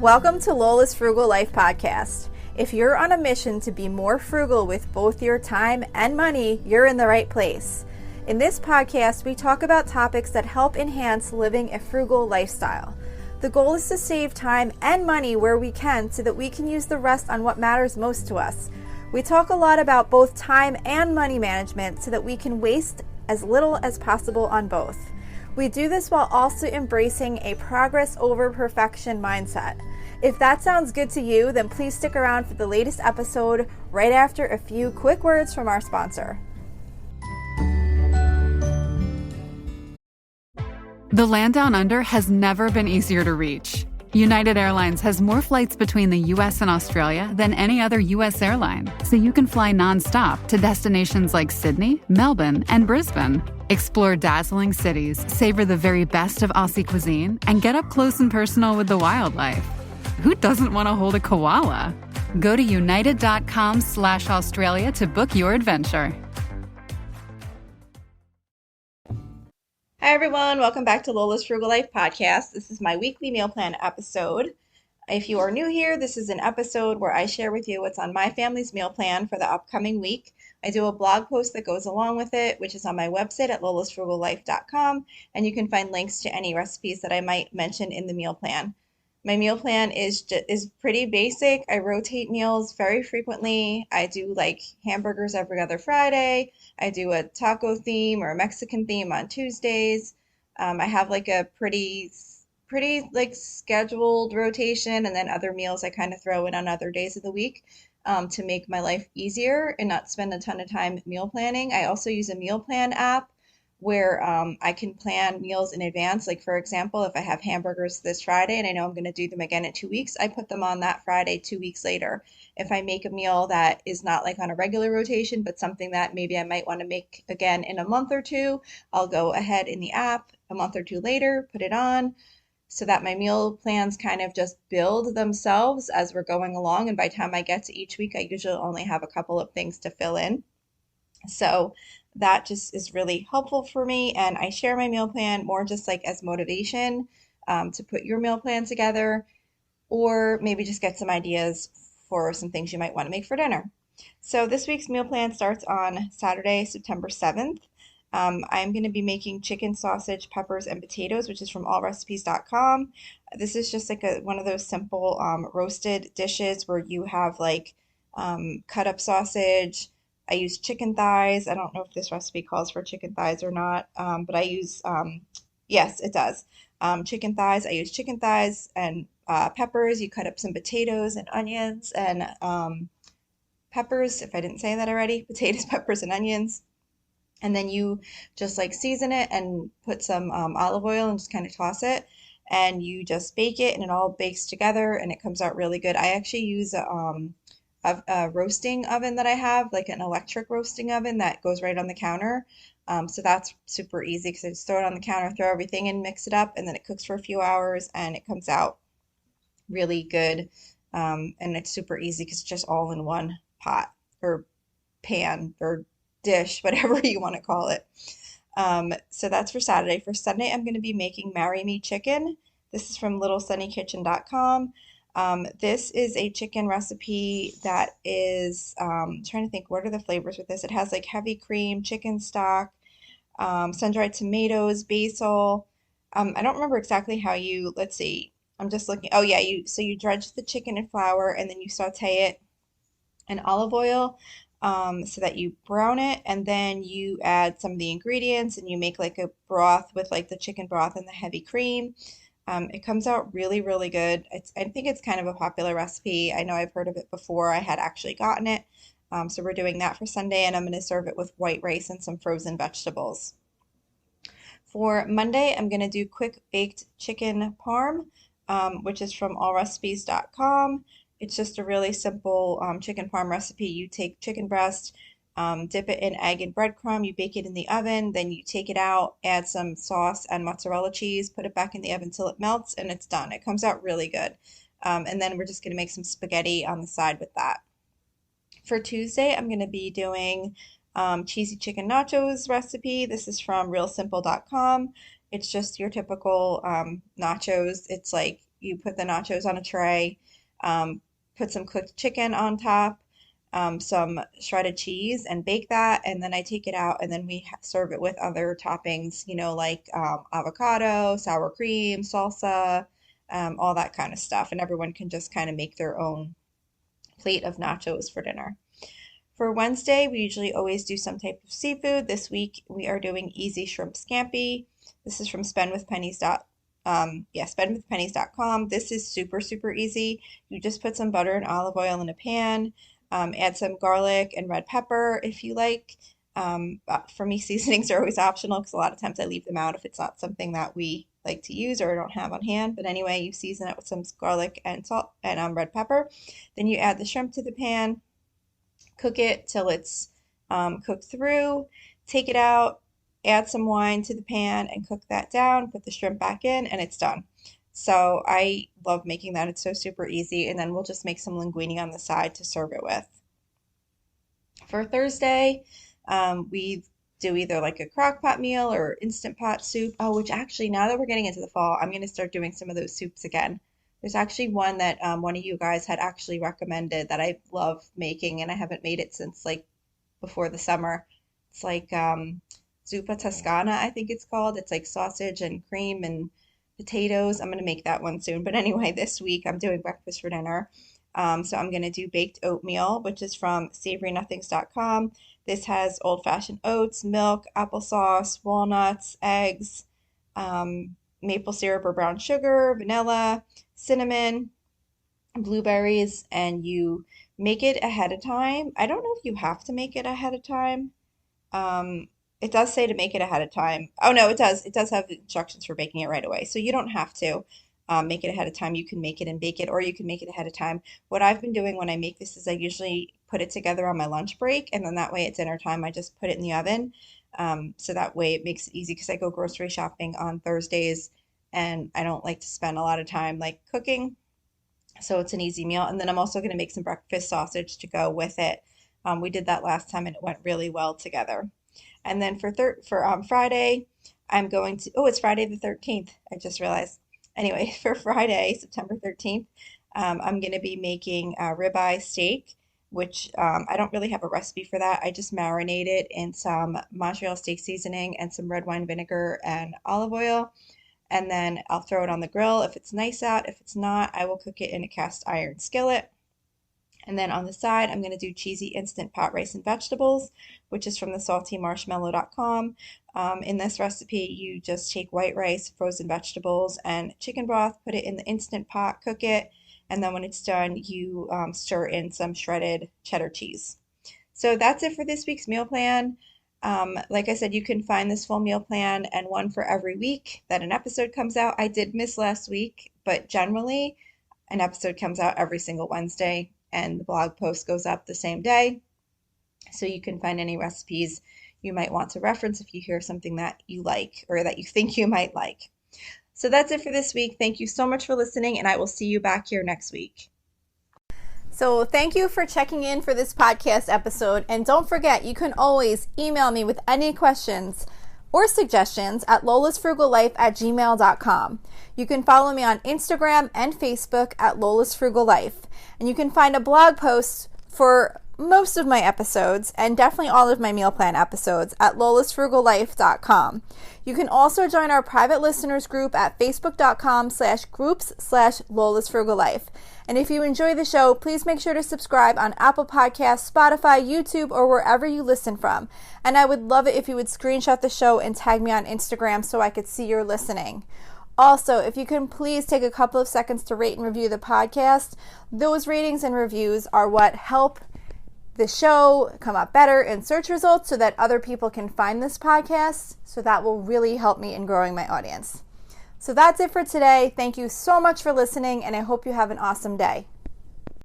Welcome to Lola's Frugal Life Podcast. If you're on a mission to be more frugal with both your time and money, you're in the right place. In this podcast, we talk about topics that help enhance living a frugal lifestyle. The goal is to save time and money where we can so that we can use the rest on what matters most to us. We talk a lot about both time and money management so that we can waste as little as possible on both. We do this while also embracing a progress over perfection mindset. If that sounds good to you, then please stick around for the latest episode right after a few quick words from our sponsor. The land down under has never been easier to reach. United Airlines has more flights between the U.S. and Australia than any other U.S. airline, so you can fly nonstop to destinations like Sydney, Melbourne, and Brisbane. Explore dazzling cities, savor the very best of Aussie cuisine, and get up close and personal with the wildlife. Who doesn't want to hold a koala? Go to united.com/Australia to book your adventure. Hi everyone, welcome back to Lola's Frugal Life Podcast. This is my weekly meal plan episode. If you are new here, this is an episode where I share with you what's on my family's meal plan for the upcoming week. I do a blog post that goes along with it, which is on my website at lolasfrugallife.com, and you can find links to any recipes that I might mention in the meal plan. My meal plan is pretty basic. I rotate meals very frequently. I do like hamburgers every other Friday. I do a taco theme or a Mexican theme on Tuesdays. I have like a pretty like scheduled rotation, and then other meals I kind of throw in on other days of the week to make my life easier and not spend a ton of time meal planning. I also use a meal plan app where I can plan meals in advance. Like, for example, if I have hamburgers this Friday and I know I'm going to do them again in 2 weeks, I put them on that Friday 2 weeks later. If I make a meal that is not like on a regular rotation, but something that maybe I might want to make again in a month or two, I'll go ahead in the app a month or two later, put it on, so that my meal plans kind of just build themselves as we're going along. And by the time I get to each week, I usually only have a couple of things to fill in. So that just is really helpful for me. And I share my meal plan more just like as motivation to put your meal plan together, or maybe just get some ideas for some things you might want to make for dinner. So this week's meal plan starts on Saturday, September 7th. I'm going to be making chicken, sausage, peppers, and potatoes, which is from allrecipes.com. This is just like one of those simple roasted dishes where you have like cut up sausage. I use chicken thighs. I don't know if this recipe calls for chicken thighs or not, but I use, yes, it does. Chicken thighs. I use chicken thighs and peppers. You cut up some potatoes and onions and peppers, if I didn't say that already, potatoes, peppers, and onions. And then you just like season it and put some olive oil and just kind of toss it. And you just bake it and it all bakes together and it comes out really good. I actually use a roasting oven that I have, like an electric roasting oven that goes right on the counter. So that's super easy because I just throw it on the counter, throw everything in, mix it up, and then it cooks for a few hours and it comes out really good. And it's super easy because it's just all in one pot or pan or dish, whatever you want to call it. So that's for Saturday. For Sunday, I'm going to be making Marry Me Chicken. This is from littlesunnykitchen.com. This is a chicken recipe that is, trying to think, what are the flavors with this? It has like heavy cream, chicken stock, sun-dried tomatoes, basil. I don't remember exactly how let's see, I'm just looking. Oh yeah, you dredge the chicken in flour and then you saute it in olive oil, so that you brown it, and then you add some of the ingredients and you make like a broth with like the chicken broth and the heavy cream. It comes out really, really good. I think it's kind of a popular recipe. I know I've heard of it before. I had actually gotten it. So we're doing that for Sunday, and I'm going to serve it with white rice and some frozen vegetables. For Monday, I'm going to do quick baked chicken parm, which is from allrecipes.com. It's just a really simple chicken parm recipe. You take chicken breast, dip it in egg and breadcrumb, you bake it in the oven, then you take it out, add some sauce and mozzarella cheese, put it back in the oven till it melts, and it's done. It comes out really good. And then we're just going to make some spaghetti on the side with that. For Tuesday, I'm going to be doing cheesy chicken nachos recipe. This is from realsimple.com. It's just your typical nachos. It's like You put the nachos on a tray, put some cooked chicken on top, some shredded cheese, and bake that. And then I take it out, and then we serve it with other toppings, like avocado, sour cream, salsa, all that kind of stuff. And everyone can just kind of make their own plate of nachos for dinner. For Wednesday, we usually always do some type of seafood. This week, we are doing easy shrimp scampi. This is from spendwithpennies.com. This is super, super easy. You just put some butter and olive oil in a pan, add some garlic and red pepper if you like. But for me, seasonings are always optional because a lot of times I leave them out if it's not something that we like to use or don't have on hand. But anyway, you season it with some garlic and salt and red pepper. Then you add the shrimp to the pan, cook it till it's cooked through, take it out, add some wine to the pan and cook that down, put the shrimp back in, and it's done. So I love making that. It's so super easy. And then we'll just make some linguine on the side to serve it with. For Thursday, we do either like a crock pot meal or instant pot soup. Oh, which actually, now that we're getting into the fall, I'm going to start doing some of those soups again. There's actually one that one of you guys had actually recommended that I love making, and I haven't made it since like before the summer. It's like zuppa toscana, I think it's called. It's like sausage and cream and potatoes. I'm going to make that one soon. But anyway, this week I'm doing breakfast for dinner. So I'm going to do baked oatmeal, which is from savorynothings.com. This has old-fashioned oats, milk, applesauce, walnuts, eggs, maple syrup or brown sugar, vanilla, cinnamon, blueberries, and you make it ahead of time. I don't know if you have to make it ahead of time. It does say to make it ahead of time. Oh no, it does. It does have instructions for baking it right away. So you don't have to make it ahead of time. You can make it and bake it, or you can make it ahead of time. What I've been doing when I make this is I usually put it together on my lunch break, and then that way at dinner time I just put it in the oven. So that way it makes it easy because I go grocery shopping on Thursdays and I don't like to spend a lot of time like cooking. So it's an easy meal. And then I'm also going to make some breakfast sausage to go with it. We did that last time and it went really well together. And then for Friday, I'm going to, oh, it's Friday the 13th. I just realized. Anyway, for Friday, September 13th, I'm going to be making ribeye steak, which I don't really have a recipe for that. I just marinate it in some Montreal steak seasoning and some red wine vinegar and olive oil. And then I'll throw it on the grill if it's nice out. If it's not, I will cook it in a cast iron skillet. And then on the side, I'm going to do cheesy instant pot rice and vegetables, which is from the saltymarshmallow.com. In this recipe, you just take white rice, frozen vegetables, and chicken broth, put it in the instant pot, cook it, and then when it's done, you stir in some shredded cheddar cheese. So that's it for this week's meal plan. Like I said, you can find this full meal plan and one for every week that an episode comes out. I did miss last week, but generally an episode comes out every single Wednesday and the blog post goes up the same day. So you can find any recipes you might want to reference if you hear something that you like or that you think you might like. So that's it for this week. Thank you so much for listening, and I will see you back here next week. So thank you for checking in for this podcast episode. And don't forget, you can always email me with any questions or suggestions at lolasfrugallife@gmail.com. You can follow me on Instagram and Facebook at lolasfrugallife. And you can find a blog post for most of my episodes and definitely all of my meal plan episodes at lolasfrugallife.com. You can also join our private listeners group at facebook.com/groups/lolasfrugallife. And if you enjoy the show, please make sure to subscribe on Apple Podcasts, Spotify, YouTube, or wherever you listen from. And I would love it if you would screenshot the show and tag me on Instagram so I could see you're listening. Also, if you can please take a couple of seconds to rate and review the podcast. Those ratings and reviews are what help the show come up better in search results so that other people can find this podcast. So that will really help me in growing my audience. So that's it for today. Thank you so much for listening, and I hope you have an awesome day.